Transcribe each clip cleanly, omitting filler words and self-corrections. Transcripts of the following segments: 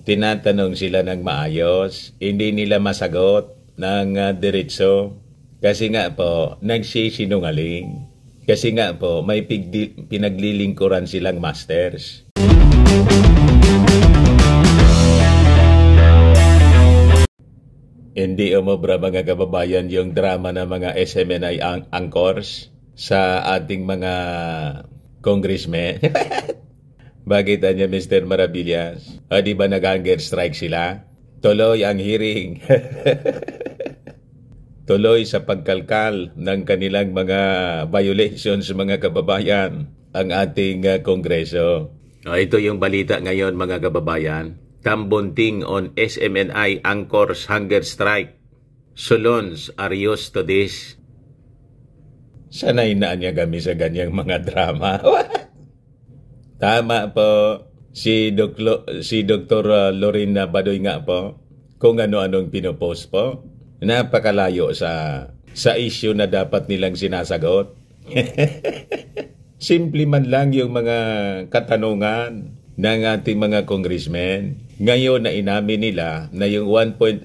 Tinatanong sila ng maayos, hindi nila masagot ng diretso. Kasi nga po, nagsisinungaling. Kasi nga po, may pinaglilingkuran silang masters. Hindi umobra mga kababayan yung drama ng mga SMNI anchors sa ating mga congressmen. Bakit niya Mr. Maravillas? O di ba nag-hunger strike sila? Tuloy ang hearing. Tuloy sa pagkalkal ng kanilang mga violations mga kababayan ang ating kongreso. Ito yung balita ngayon mga kababayan. Tambunting on SMNI anchors hunger strike. Solons are used to this. Sanay na niya kami sa ganyang mga drama. Tama po. Si Dr. Lorena Badoy nga po. Kung ano-anong pinopost po. Napakalayo sa issue na dapat nilang sinasagot. Simple man lang yung mga katanungan ng ating mga congressmen. Ngayon na inamin nila na yung 1.8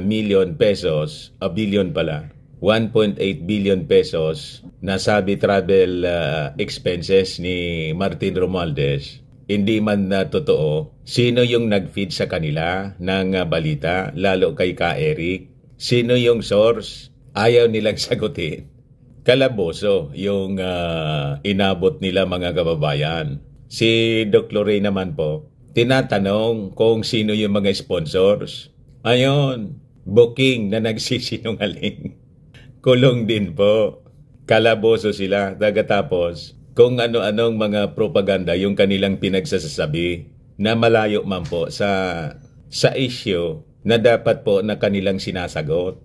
million pesos, a billion pala, 1.8 billion pesos na sabi travel expenses ni Martin Romualdez, hindi man na totoo. Sino yung nag-feed sa kanila ng balita, lalo kay Ka Eric? Sino yung source? Ayaw nilang sagutin. Kalaboso yung inabot nila mga kababayan. Si Doc Lorraine naman po, tinatanong kung sino yung mga sponsors. Ayon, booking na nagsisinungaling. Kulong din po. Kalaboso sila. Tapos, kung ano-anong mga propaganda yung kanilang pinagsasabi na malayo man po sa issue na dapat po na kanilang sinasagot.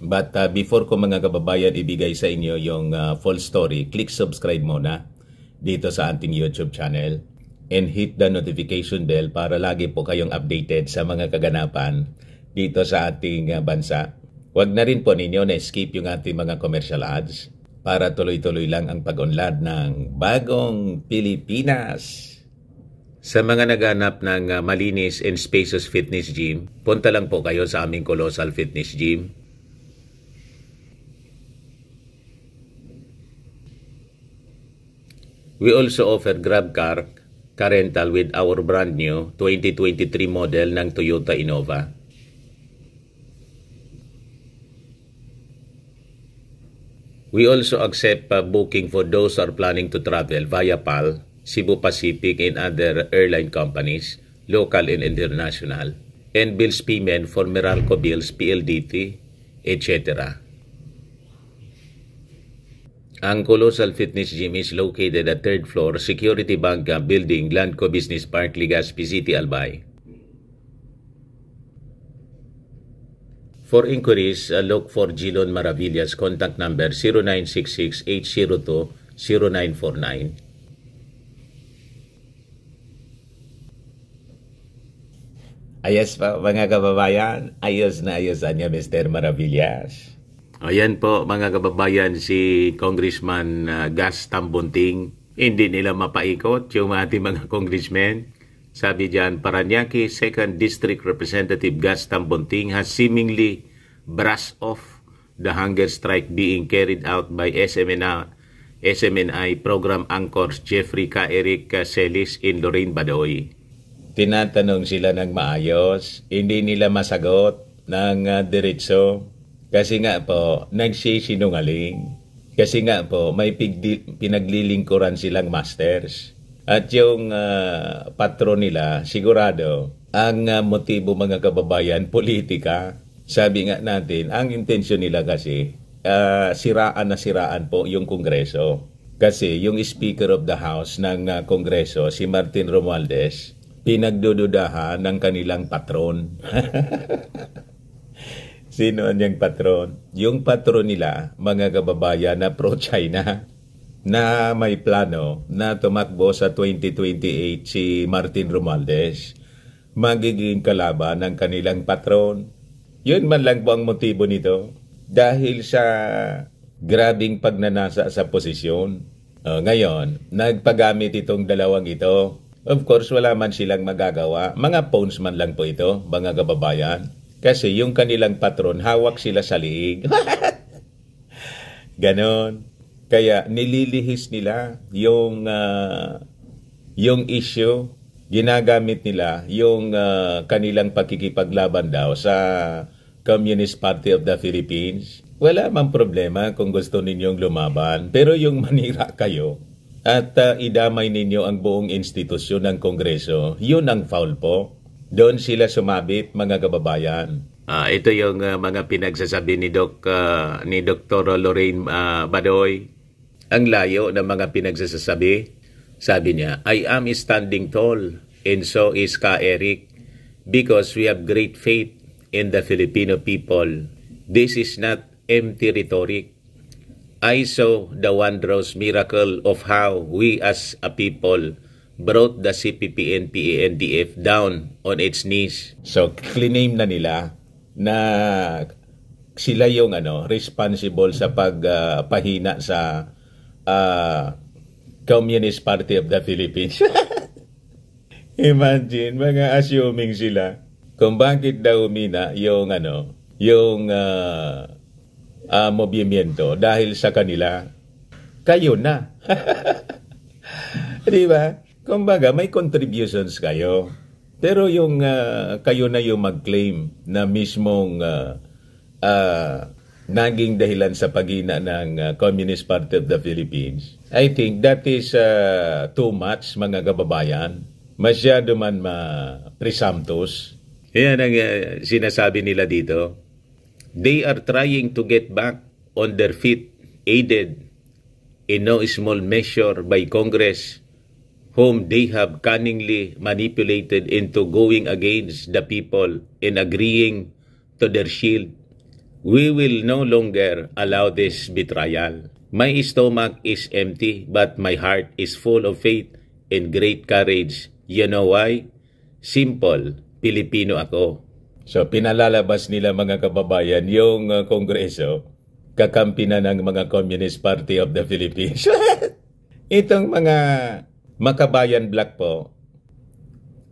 But before ko mga kababayan ibigay sa inyo yung full story, click subscribe muna dito sa ating YouTube channel and hit the notification bell para lagi po kayong updated sa mga kaganapan dito sa ating bansa. Huwag na rin po ninyo na-skip yung ating mga commercial ads para tuloy-tuloy lang ang pag-unlad ng bagong Pilipinas. Sa mga naghanap ng malinis and spacious fitness gym, punta lang po kayo sa aming Colossal Fitness Gym. We also offer Grab car rental with our brand new 2023 model ng Toyota Innova. We also accept booking for those who are planning to travel via PAL, Cebu Pacific and other airline companies, local and international, and bills payment for Meralco bills, PLDT, etc. Ang Colossal Fitness Gym is located at 3rd floor, Security Bank Building, Landco Business Park, Legazpi City, Albay. For inquiries, look for Gilon Maravillas, contact number 0966-802-0949. Ayos pa mga kababayan, ayos na niya Mr. Maravillas. Ayan po mga kababayan, si Congressman Gas Tambunting, hindi nila mapaikot yung ating mga congressmen. Sabi diyan, Parañaque 2nd District Representative Gas Tambunting has seemingly brushed off the hunger strike being carried out by SMNI program anchors Jeffrey Ka Eric Celis in Lorraine Badoy. Tinatanong sila ng maayos, hindi nila masagot ng diretso. Kasi nga po, nagsisinungaling. Kasi nga po, may pinaglilingkuran silang masters. At yung patron nila, sigurado, ang motibo mga kababayan, politika. Sabi nga natin, ang intensyon nila kasi, siraan po yung Kongreso. Kasi yung Speaker of the House ng Kongreso, si Martin Romualdez, pinagdududahan ng kanilang patron. Sino ang yung patron? Yung patron nila, mga kababayan na pro-China, na may plano na tumakbo sa 2028 si Martin Romualdez, magiging kalaban ng kanilang patron. Yun man lang po ang motibo nito. Dahil sa grabing pagnanasa sa posisyon. Ngayon, nagpagamit itong dalawang ito Of course, wala man silang magagawa. Mga phones man lang po ito, mga kababayan. Kasi yung kanilang patron, hawak sila sa liig. Ganon. Kaya nililihis nila yung issue, ginagamit nila yung kanilang pakikipaglaban daw sa Communist Party of the Philippines. Wala mang problema kung gusto ninyong lumaban. Pero yung manira kayo at idamay ninyo ang buong institusyon ng Kongreso, yun ang foul po. Doon sila sumabit, mga kababayan. Ito yung mga pinagsasabi ni Dr. Lorraine Badoy. Ang layo ng mga pinagsasabi. Sabi niya, I am standing tall and so is Ka Eric because we have great faith in the Filipino people. This is not empty rhetoric. I saw the wondrous miracle of how we as a people brought the CPP and PANDF down on its knees. So, claim na nila na sila yung responsible sa pagpahina sa Communist Party of the Philippines. Imagine, mga assuming sila kung bakit daw umina yung movimiento dahil sa kanila. Kayo na. Di ba? Kumbaga, may contributions kayo. Pero yung kayo na yung mag-claim na mismong naging dahilan sa paghina ng Communist Party of the Philippines. I think that is too much, mga kababayan. Masyado man presumptuous. Yan ang sinasabi nila dito. They are trying to get back on their feet, aided in no small measure by Congress, whom they have cunningly manipulated into going against the people and agreeing to their shield. We will no longer allow this betrayal. My stomach is empty, but my heart is full of faith and great courage. You know why? Simple, Pilipino ako. So pinalalabas nila, mga kababayan, yung Kongreso, kakampi na ng mga Communist Party of the Philippines. Itong mga makabayan black po,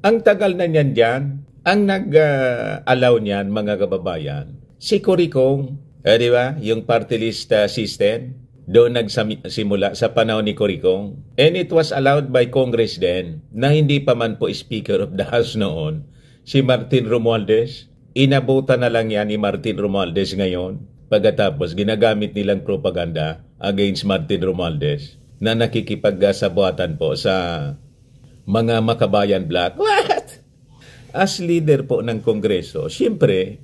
ang tagal na niyan dyan, ang nag-allow niyan, mga kababayan, si Coricong, di ba? Yung party list system, doon nagsimula sa panahon ni Coricong. And it was allowed by Congress then, na hindi pa man po Speaker of the House noon, si Martin Romualdez. Inabutan na lang yan ni Martin Romualdez ngayon. Pagkatapos, ginagamit nilang propaganda against Martin Romualdez na nakikipagsabuatan po sa mga makabayan black. What? As leader po ng Kongreso, siyempre,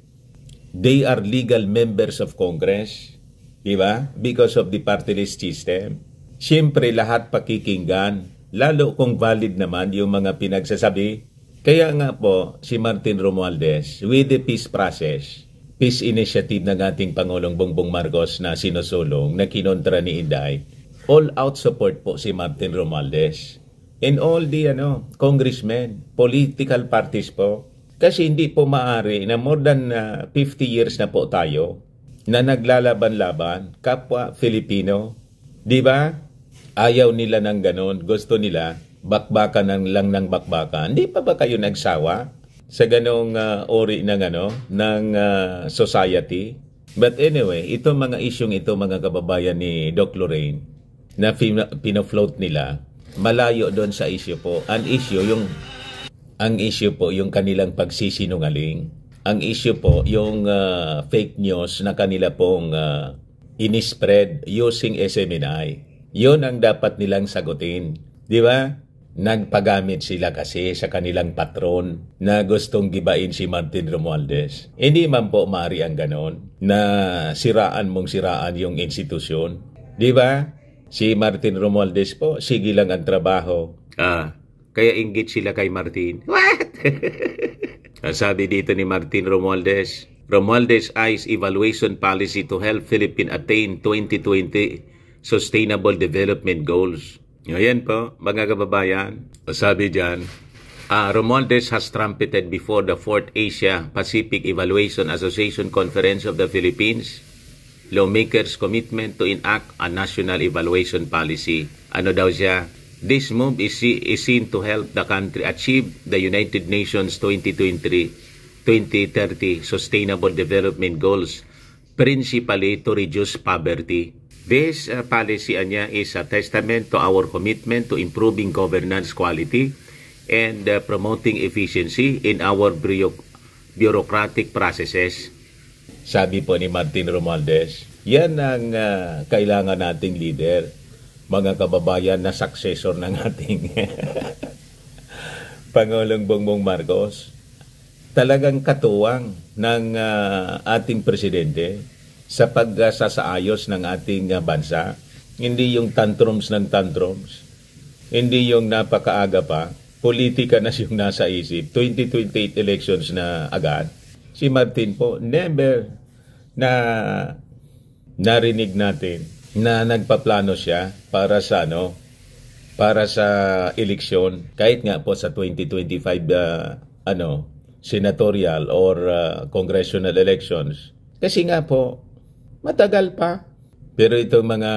they are legal members of Congress. Diba? Because of the party list system. Siyempre, lahat pakikinggan. Lalo kung valid naman yung mga pinagsasabi. Kaya nga po, si Martin Romualdez, with the peace process, peace initiative ng ating Pangulong Bongbong Marcos na sinusulong, na kinontra ni Inday, all-out support po si Martin Romualdez. And all the congressmen, political parties po. Kasi hindi po maaari na more than 50 years na po tayo na naglalaban-laban, kapwa Filipino. Di ba? Ayaw nila ng ganon. Gusto nila bakbakan lang ng bakbakan. Hindi pa ba kayo nagsawa sa ganong ori ng society? But anyway, itong mga isyong ito, mga kababayan ni Doc Lorraine, na pinafloat nila, malayo doon sa issue po. Ang issue po yung kanilang pagsisinungaling. Ang issue po yung fake news na kanila pong inispread using SMNI. Yun ang dapat nilang sagutin. Di ba? Nagpagamit sila kasi sa kanilang patron na gustong gibain si Martin Romualdez. Hindi man po maaari ang ganon na siraan yung institusyon. Di ba? Si Martin Romualdez po, sige lang ang trabaho. Kaya inggit sila kay Martin. What? Sabi dito ni Martin Romualdez, Romualdez eyes evaluation policy to help Philippines attain 2020 Sustainable Development Goals. Ngayon po, mga kababayan, sabi dyan, Romualdez has trumpeted before the 4th Asia Pacific Evaluation Association Conference of the Philippines lawmakers' commitment to enact a national evaluation policy. Ano daw siya? This move is seen to help the country achieve the United Nations 2030 Sustainable Development Goals, principally to reduce poverty. This policy niya is a testament to our commitment to improving governance quality and promoting efficiency in our bureaucratic processes. Sabi po ni Martin Romualdez, yan ang kailangan nating leader, mga kababayan na successor ng ating Pangulong Bongbong Marcos. Talagang katuwang ng ating presidente sa pagsasaayos ng ating bansa. Hindi yung tantrums ng tantrums. Hindi yung napakaaga pa. Politika na yung nasa isip. 2028 elections na agad. Si Martin po, never na narinig natin na nagpaplano siya para sa eleksyon. Kahit nga po sa 2025 senatorial or congressional elections. Kasi nga po, matagal pa. Pero itong mga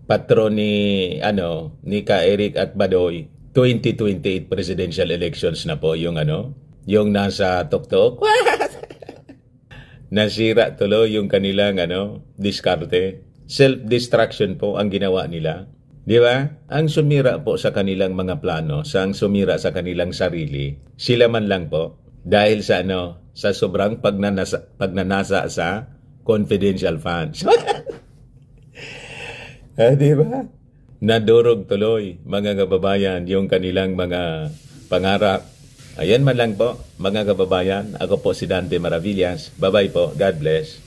patron ni Ka Eric at Badoy, 2028 presidential elections na po yung nasa tuktok. Nasira tuloy yung kanilang diskarte. Self-destruction po ang ginawa nila. Di ba? Ang sumira po sa kanilang mga plano, ang sumira sa kanilang sarili, sila man lang po. Dahil sa sa sobrang pagnanasa sa confidential funds. Di ba? Nadurog tuloy, mga kababayan, yung kanilang mga pangarap. Ayan man lang po, mga kababayan. Ako po si Dante Maravillas. Bye-bye po. God bless.